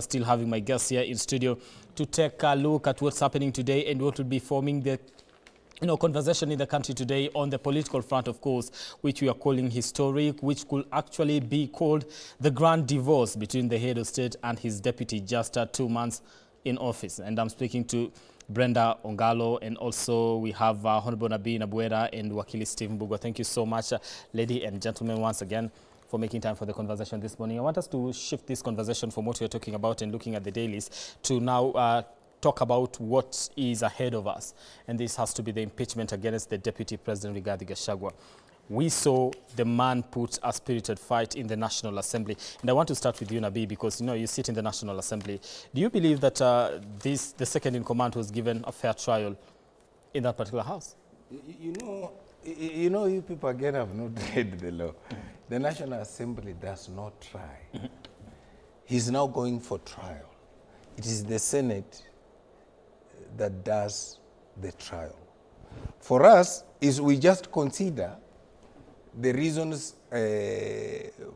Still having my guests here in studio to take a look at what's happening today and what will be forming the conversation in the country today on the political front, of course, which we are calling historic, which could actually be called the grand divorce between the head of state and his deputy just 2 months in office. And I'm speaking to Brenda Ongalo, and also we have Honorable Nabi Nabuera and Wakili Stephen Bugo. Thank you so much, ladies and gentlemen, once again, for making time for the conversation this morning. I want us to shift this conversation from what we're talking about and looking at the dailies to now talk about what is ahead of us. And this has to be the impeachment against the Deputy President, Rigathi Gachagua. We saw the man put a spirited fight in the National Assembly. And I want to start with you, Nabi, because, you sit in the National Assembly. Do you believe that the second in command was given a fair trial in that particular house? You people again have not read the law. The National Assembly does not try. He's now going for trial. It is the Senate that does the trial. For us, we just consider the reasons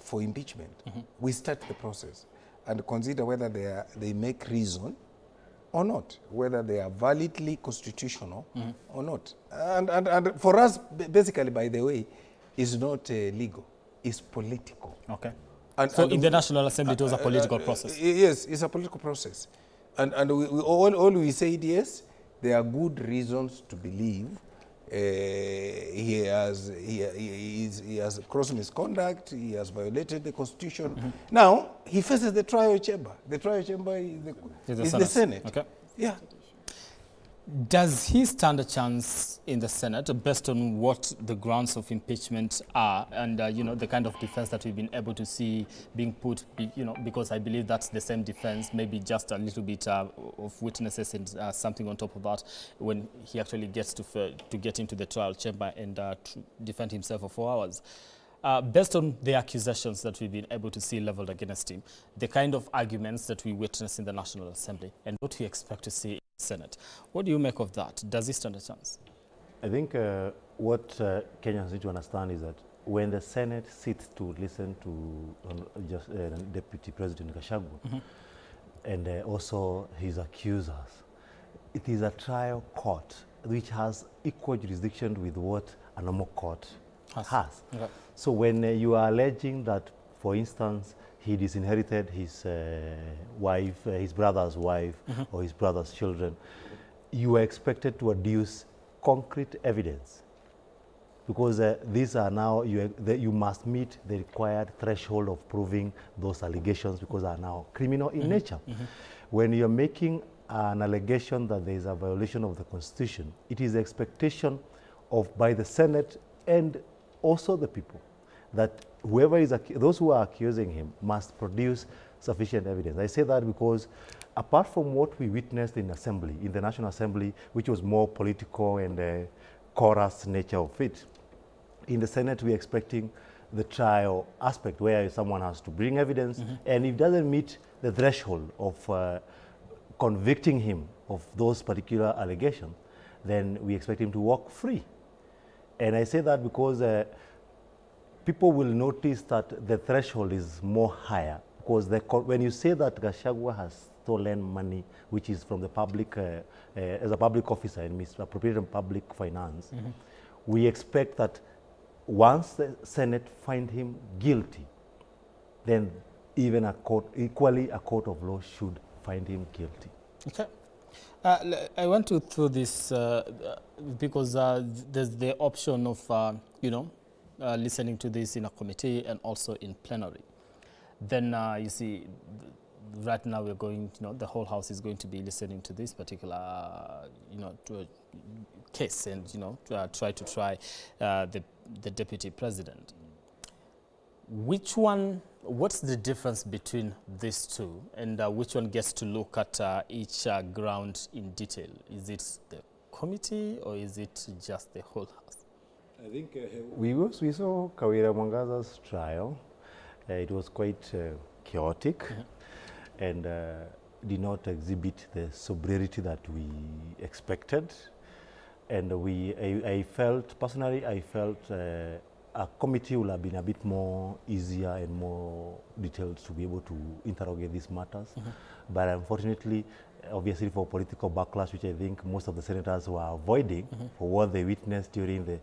for impeachment. We start the process and consider whether they make reason or not, whether they are validly constitutional or not. And for us, basically, by the way, it's not legal, it's political. Okay. So in the National Assembly, it was a political process? Yes, it's a political process. And all we said, yes, there are good reasons to believe he has gross misconduct, he has violated the Constitution. Now, he faces the trial chamber. The trial chamber is the Senate. Okay. Yeah. Does he stand a chance in the Senate based on what the grounds of impeachment are and, the kind of defense that we've been able to see being put, because I believe that's the same defense, maybe just a little bit of witnesses and something on top of that when he actually gets to get into the trial chamber and defend himself for 4 hours. Based on the accusations that we've been able to see leveled against him, the kind of arguments that we witness in the National Assembly and what we expect to see in the Senate, what do you make of that? Does he stand a chance? I think what Kenyans need to understand is that when the Senate sits to listen to Deputy President Gachagua and also his accusers, it is a trial court which has equal jurisdiction with what a normal court has. Okay. So when you are alleging that, for instance, he disinherited his wife, his brother's wife, or his brother's children, you are expected to adduce concrete evidence, because these are now, you must meet the required threshold of proving those allegations, because they are now criminal in nature. When you're making an allegation that there is a violation of the Constitution, it is the expectation by the Senate and also the people that those who are accusing him must produce sufficient evidence. I say that because apart from what we witnessed in the National Assembly, which was more political and chorus nature of it, in the Senate we're expecting the trial aspect where someone has to bring evidence, and if it doesn't meet the threshold of convicting him of those particular allegations, then we expect him to walk free. And I say that because people will notice that the threshold is more higher, because when you say that Gachagua has stolen money, which is from the public, as a public officer and misappropriating public finance, we expect that once the Senate find him guilty, then even equally a court of law should find him guilty. Okay. I want to throw this because there's the option of, listening to this in a committee and also in plenary. Then you see, right now we're going, the whole House is going to be listening to this particular, to a case and, try the deputy president. What's the difference between these two, and which one gets to look at each ground in detail? Is it the committee or is it just the whole House? I think we saw Kawira Mwangaza's trial. It was quite chaotic and did not exhibit the sobriety that we expected. And I felt, personally, a committee will have been a bit more easier and more detailed to be able to interrogate these matters. But unfortunately, obviously for political backlash, which I think most of the senators were avoiding for what they witnessed during the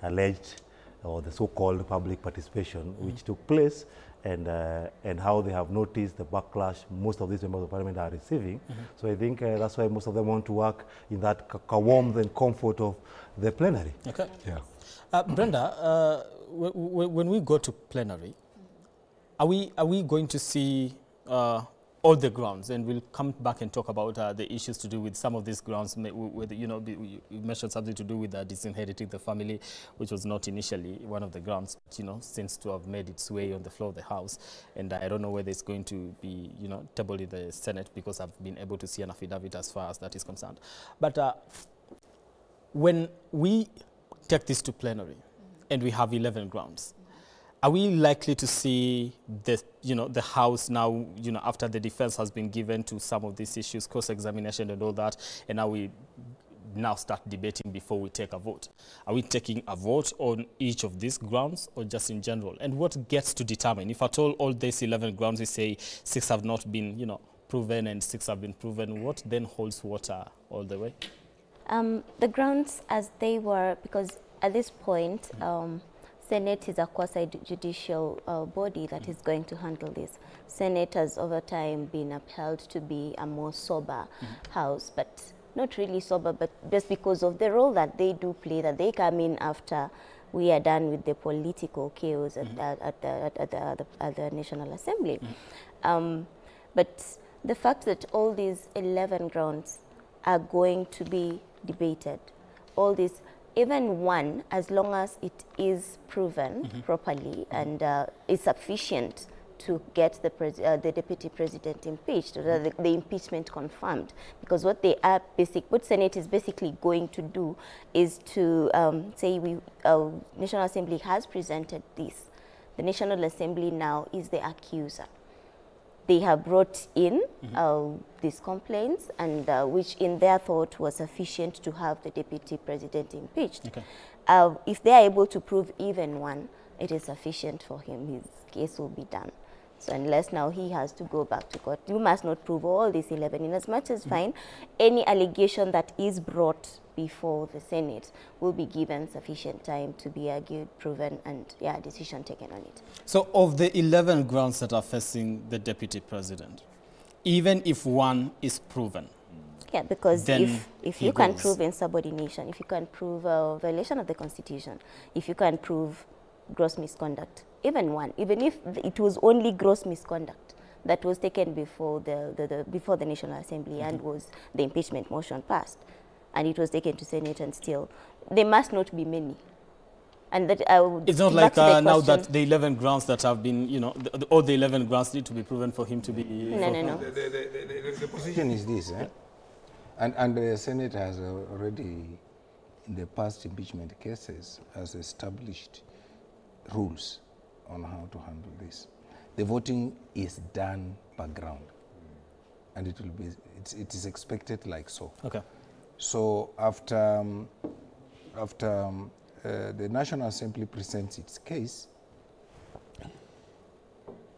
alleged or the so-called public participation which took place, and how they have noticed the backlash most of these members of parliament are receiving. So I think that's why most of them want to work in that warmth and comfort of the plenary. Okay. Yeah. Brenda, when we go to plenary, are we going to see all the grounds? And we'll come back and talk about the issues to do with some of these grounds. With, you know, you mentioned something to do with disinheriting the family, which was not initially one of the grounds, but, you know, seems to have made its way on the floor of the House. And I don't know whether it's going to be, you know, tabled in the Senate, because I've been able to see an affidavit as far as that is concerned. But when we take this to plenary and we have 11 grounds, are we likely to see the, you know, the House now, you know, after the defense has been given to some of these issues, cross-examination and all that, and now we start debating before we take a vote? Are we taking a vote on each of these grounds or just in general? And what gets to determine, if at all these 11 grounds, we say 6 have not been, you know, proven and 6 have been proven, what then holds water all the way? The grounds as they were, because at this point, Senate is a quasi-judicial body that is going to handle this. Senate has over time been upheld to be a more sober house, but not really sober, but just because of the role that they do play, that they come in after we are done with the political chaos at the National Assembly. But the fact that all these 11 grounds are going to be debated, all these, even one, as long as it is proven properly and is sufficient to get the deputy president impeached, or the impeachment confirmed. Because what they are what Senate is basically going to do is to say National Assembly has presented this. The National Assembly now is the accuser. They have brought in these complaints, and which in their thought was sufficient to have the deputy president impeached. Okay. If they are able to prove even one, it is sufficient for him. His case will be done. So unless now he has to go back to court, you must not prove all these 11. In as much as fine, any allegation that is brought before the Senate will be given sufficient time to be argued, proven, and a decision taken on it. So of the 11 grounds that are facing the deputy president, even if one is proven, yeah, because if you can prove insubordination, if you can prove a violation of the Constitution, if you can prove gross misconduct, even one, even if it was only gross misconduct that was taken before the National Assembly and was the impeachment motion passed, and it was taken to Senate, and still there must not be many. And that it's not like now that the 11 grounds that have been, you know, all the 11 grounds need to be proven for him to be. No. The position is this, and the Senate has already, in the past impeachment cases, has established rules on how to handle this. The voting is done background, and it will be. It is expected like so. Okay. So after the National Assembly presents its case,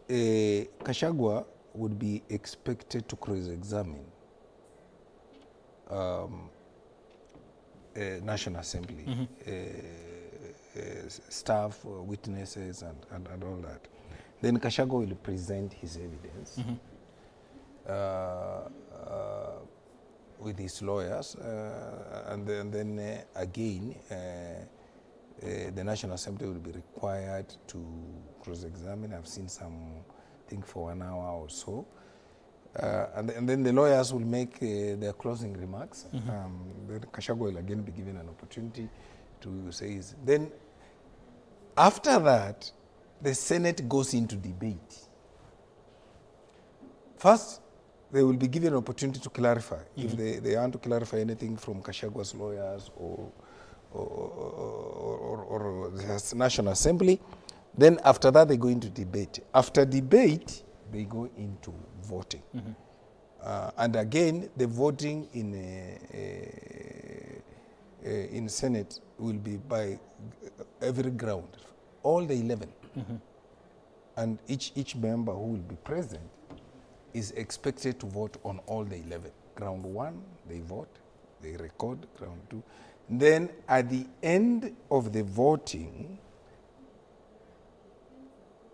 Gachagua would be expected to cross-examine National Assembly staff, witnesses, and all that. Then Gachagua will present his evidence with his lawyers, and then again, the National Assembly will be required to cross-examine. I've seen some, I think, for 1 hour or so. And then the lawyers will make their closing remarks. Then Gachagua will again be given an opportunity to say his. Then, after that, the Senate goes into debate. First, they will be given an opportunity to clarify. If they want to clarify anything from Gashagua's lawyers or the National Assembly, then after that they go into debate. After debate, they go into voting. And again, the voting in Senate will be by every ground. all the 11. And each member who will be present is expected to vote on all the 11. Ground 1, they vote, they record. Ground 2. Then at the end of the voting,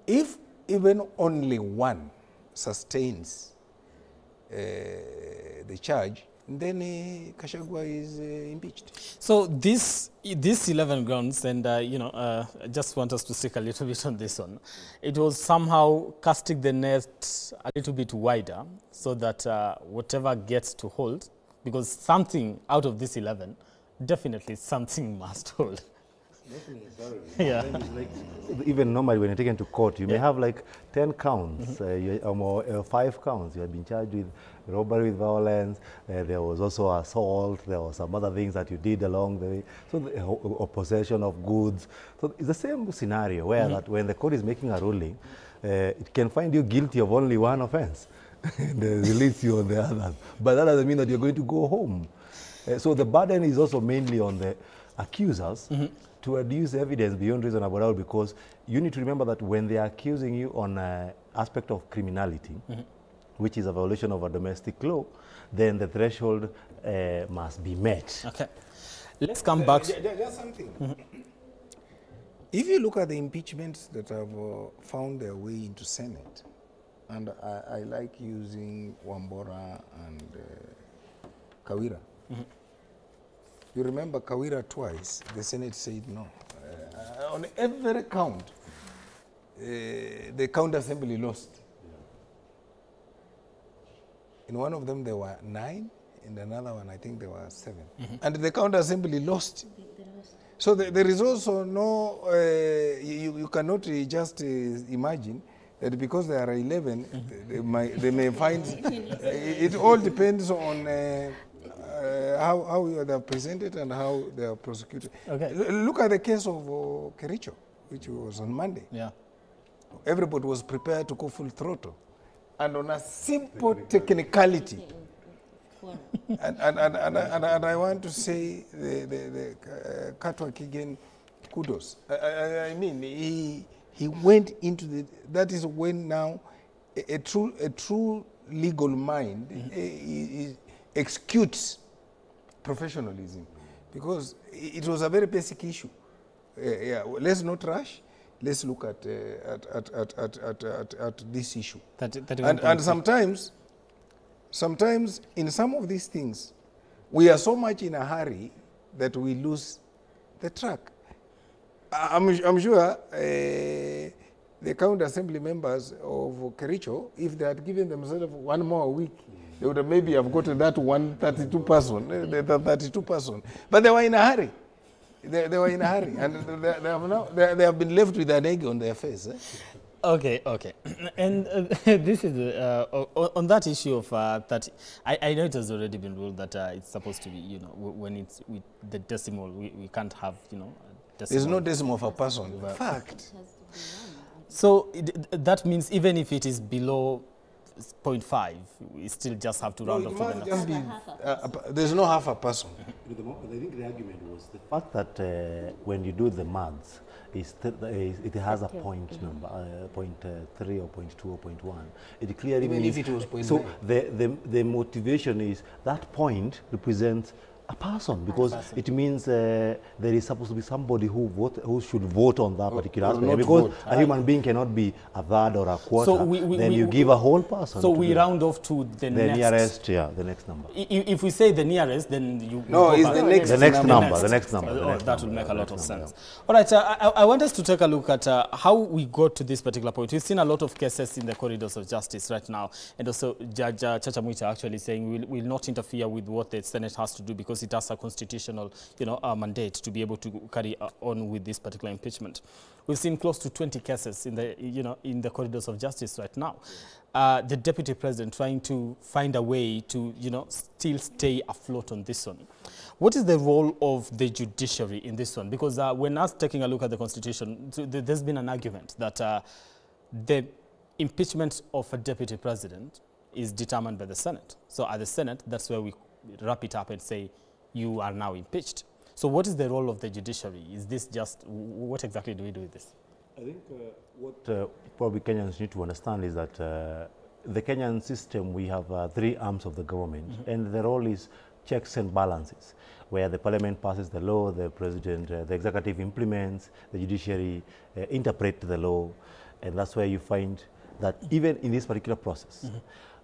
if even only one sustains the charge, then Kashagwa is impeached. So these 11 grounds, and I just want us to stick a little bit on this one. It was somehow casting the net a little bit wider, so that whatever gets to hold, because something out of this 11, definitely something must hold. Definitely, sorry. Yeah. It's like, even normally when you're taken to court, you may have like 10 counts, or 5 counts. You have been charged with robbery with violence, there was also assault, there were some other things that you did along the way, so or possession of goods. So it's the same scenario where that when the court is making a ruling, it can find you guilty of only one offense and release you on the others. But that doesn't mean that you're going to go home. So the burden is also mainly on the accusers to adduce evidence beyond reasonable doubt, because you need to remember that when they are accusing you on an aspect of criminality, which is a violation of a domestic law, then the threshold must be met. Okay. Let's come back. There's something. If you look at the impeachments that have found their way into Senate, and I like using Wambora and Kawira. You remember Kawira twice, the Senate said no. On every count, the counter assembly lost. In one of them there were 9, in another one I think there were 7. And the counter assembly lost. So there is also no, you cannot just imagine that because there are 11, they may find, it all depends on how they are presented and how they are prosecuted. Okay. Look at the case of Kericho, which was on Monday. Yeah. Everybody was prepared to go full throttle. And on a simple technicality, and I want to say the Katwa Kigen kudos. I mean, he went into the, that is when now a true legal mind executes professionalism, because it was a very basic issue. Yeah, let's not rush. Let's look at this issue. And sometimes in some of these things, we are so much in a hurry that we lose the track. I'm sure the county assembly members of Kericho, if they had given themselves one more week, they would have maybe have gotten that 132 person, the 32 person. But they were in a hurry. They were in a hurry, and they have been left with an egg on their face. Okay. And this is on that issue of that. I know it has already been ruled that it's supposed to be, when it's with the decimal, we can't have, decimal. There's no decimal of a person. Fact. So that means even if it is below 0.5, we still just have to round off to the next. There's no half a person. I think the argument was the fact that when you do the maths, it has a point number, 0.3 or 0.2 or 0.1. It clearly even means, if it was 0.9. so the motivation is that point represents a person, because it means there is supposed to be somebody who should vote on that particular aspect, because a human being cannot be a third or a quarter. So then you give a whole person. So we round off to the next. Nearest, the next number. If we say the nearest, then you no, it's the next number. That would make a lot of sense. All right, I want us to take a look at how we got to this particular point. We've seen a lot of cases in the corridors of justice right now, and also Judge Chacha Mwita actually saying we'll not interfere with what the Senate has to do, because it has a constitutional, mandate to be able to carry on with this particular impeachment. We've seen close to 20 cases in the, in the corridors of justice right now. The deputy president trying to find a way to, still stay afloat on this one. What is the role of the judiciary in this one? Because when us taking a look at the constitution, there's been an argument that the impeachment of a deputy president is determined by the Senate. So at the Senate, that's where we wrap it up and say, you are now impeached. So what is the role of the judiciary? Is this just, what exactly do we do with this? I think what probably Kenyans need to understand is that the Kenyan system, we have three arms of the government, and the role is checks and balances, where the parliament passes the law, the president, the executive implements, the judiciary interpret the law, and that's where you find that even in this particular process,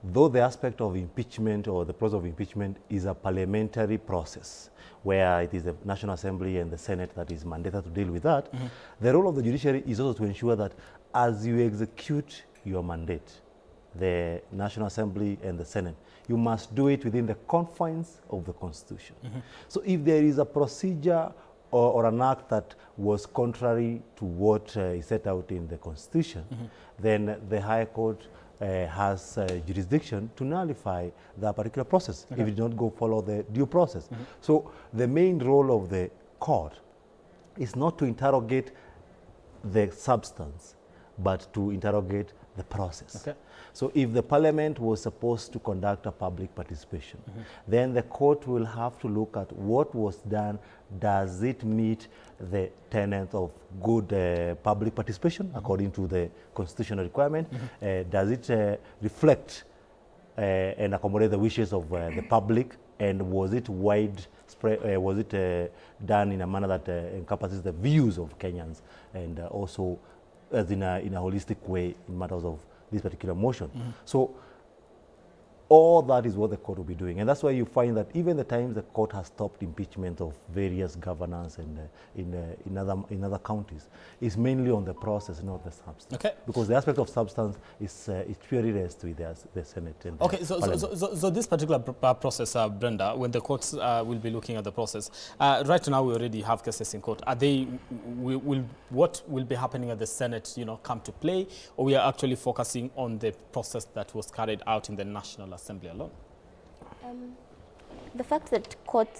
though the aspect of impeachment or the process of impeachment is a parliamentary process, where it is the National Assembly and the Senate that is mandated to deal with that, the role of the judiciary is also to ensure that as you execute your mandate, the National Assembly and the Senate, you must do it within the confines of the Constitution. So if there is a procedure or an act that was contrary to what is set out in the Constitution, then the High Court has jurisdiction to nullify that particular process if it did not go follow the due process. So the main role of the court is not to interrogate the substance, but to interrogate the process. So if the parliament was supposed to conduct a public participation, then the court will have to look at what was done. Does it meet the tenet of good public participation according to the constitutional requirement? Does it reflect and accommodate the wishes of the public? And was it widespread? Was it done in a manner that encompasses the views of Kenyans, and also as in a holistic way in matters of this particular motion? So all that is what the court will be doing, and that's why you find that even the times the court has stopped impeachment of various governors and in other counties is mainly on the process, not the substance. Because the aspect of substance is purely rests with the Senate. And so this particular process, Brenda, when the courts will be looking at the process, right now we already have cases in court. Are they what will be happening at the Senate, come to play, or we are actually focusing on the process that was carried out in the National Assembly alone? The fact that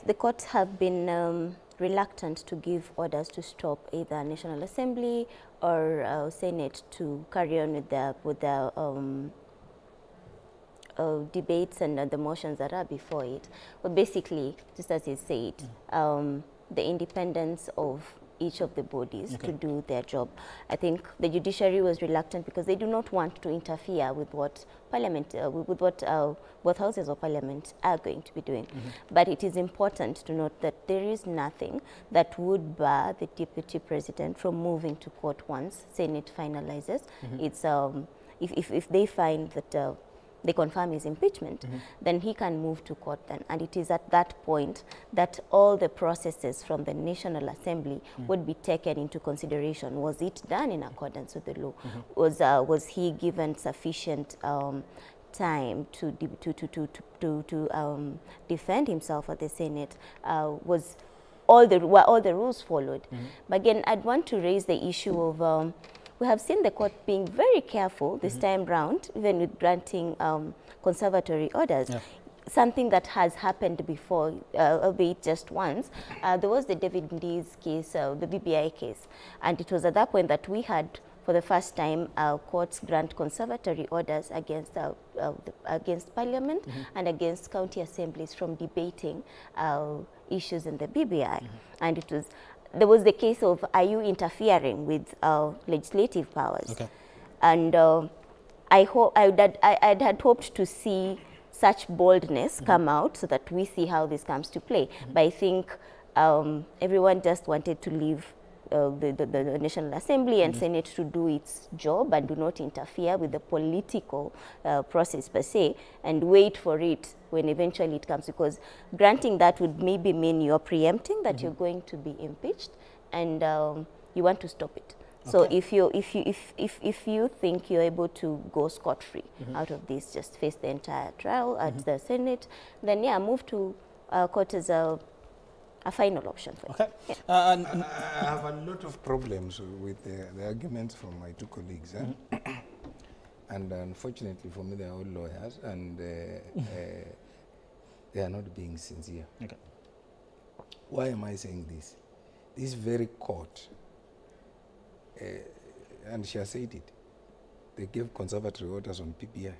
the courts have been reluctant to give orders to stop either National Assembly or Senate to carry on with their debates and the motions that are before it. But basically, just as you said, the independence of each of the bodies to do their job. I think the judiciary was reluctant because they do not want to interfere with what Parliament, with what both houses of Parliament are going to be doing. But it is important to note that there is nothing that would bar the Deputy President from moving to court once Senate finalizes. It's if they find that they confirm his impeachment, then he can move to court then. And it is at that point that all the processes from the National Assembly would be taken into consideration. Was it done in accordance with the law? Was he given sufficient time to defend himself at the Senate? Were all the rules followed? But again, I'd want to raise the issue of we have seen the court being very careful this time round, even with granting conservatory orders. Something that has happened before, albeit just once. There was the David Ndi's case, the BBI case, and it was at that point that we had, for the first time, courts grant conservatory orders against Parliament and against county assemblies from debating issues in the BBI, and it was. There was the case of, are you interfering with legislative powers? And I had hoped to see such boldness come out so that we see how this comes to play. But I think everyone just wanted to leave the National Assembly and Senate to do its job and do not interfere with the political process per se, and wait for it when eventually it comes, because granting that would maybe mean you're preempting that you're going to be impeached, and you want to stop it. So if you think you're able to go scot-free out of this, just face the entire trial at the Senate, then yeah, move to court as a final option for you. I have a lot of problems with the arguments from my two colleagues. And unfortunately for me, they are all lawyers, and they are not being sincere. Why am I saying this? This very court, and she has said it, they gave conservatory orders on BBI.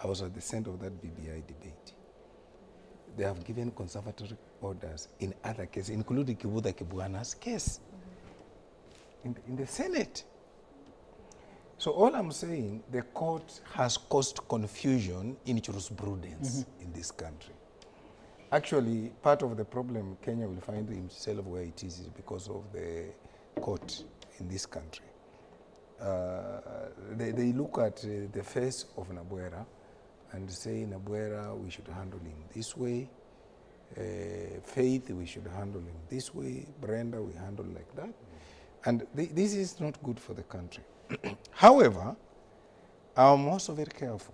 I was at the center of that BBI debate. They have given conservatory orders in other cases, including Kibuda Kibuana's case, in the Senate. So all I'm saying, the court has caused confusion in jurisprudence in this country. Actually, part of the problem Kenya will find himself where it is because of the court in this country. They look at the face of Nabwera and say, Nabwera, we should handle him this way. Faith, we should handle him this way. Brenda, we handle like that. And this is not good for the country. However, I'm also very careful.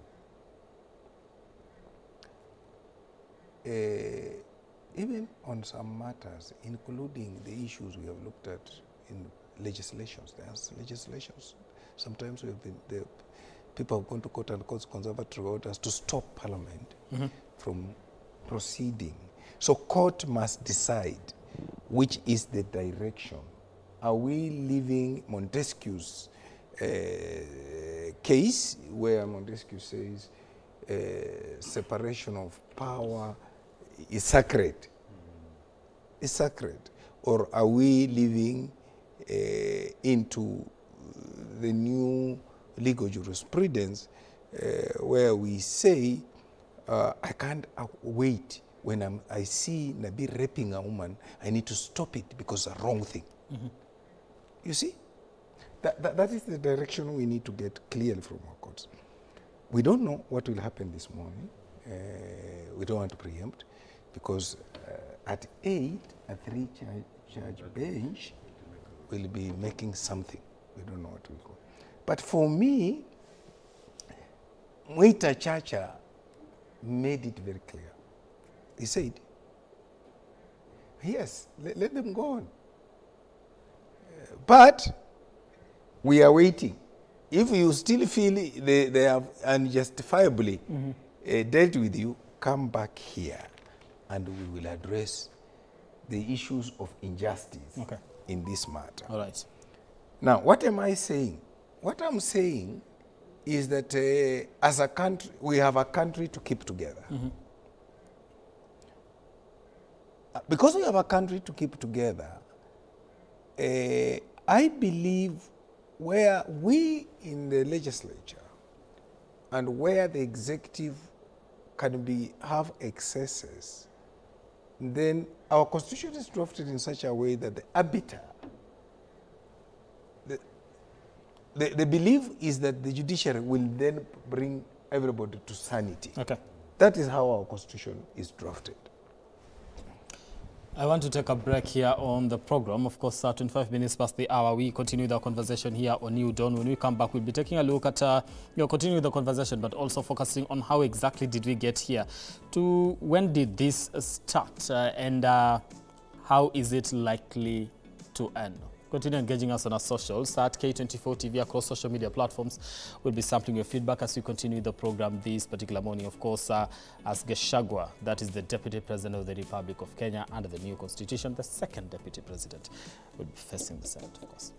Even on some matters, including the issues we have looked at in legislations, there's legislations. Sometimes we have the people have gone to court and courts conservative orders to stop Parliament from proceeding. So court must decide which is the direction. Are we leaving Montesquieu's case, where Montesquieu says separation of power is sacred? Is sacred. Or are we living into the new legal jurisprudence where we say, I can't wait when I see Nabi raping a woman, I need to stop it because it's a wrong thing. You see? That is the direction we need to get clearly from our courts. We don't know what will happen this morning. We don't want to preempt, because at 8, a 3-judge bench will be making something. We don't know what will go. But for me, Mwita Chacha made it very clear. He said, yes, let them go on. But we are waiting. If you still feel they have unjustifiably dealt with you, come back here and we will address the issues of injustice in this matter. All right. Now, what am I saying? What I'm saying is that as a country, we have a country to keep together. Because we have a country to keep together, I believe where we in the legislature and where the executive can have excesses, then our constitution is drafted in such a way that the arbiter, the belief is that the judiciary will then bring everybody to sanity. Okay. That is how our constitution is drafted. I want to take a break here on the program. Of course, 25 minutes past the hour. We continue the conversation here on New Dawn. When we come back, we'll be taking a look at, continue the conversation, but also focusing on how exactly did we get here. To when did this start and how is it likely to end? Continue engaging us on our socials at K24 TV across social media platforms. We'll be sampling your feedback as we continue the program this particular morning. Of course, as Gachagua, that is the Deputy President of the Republic of Kenya under the new constitution, the second Deputy President, will be facing the Senate, of course.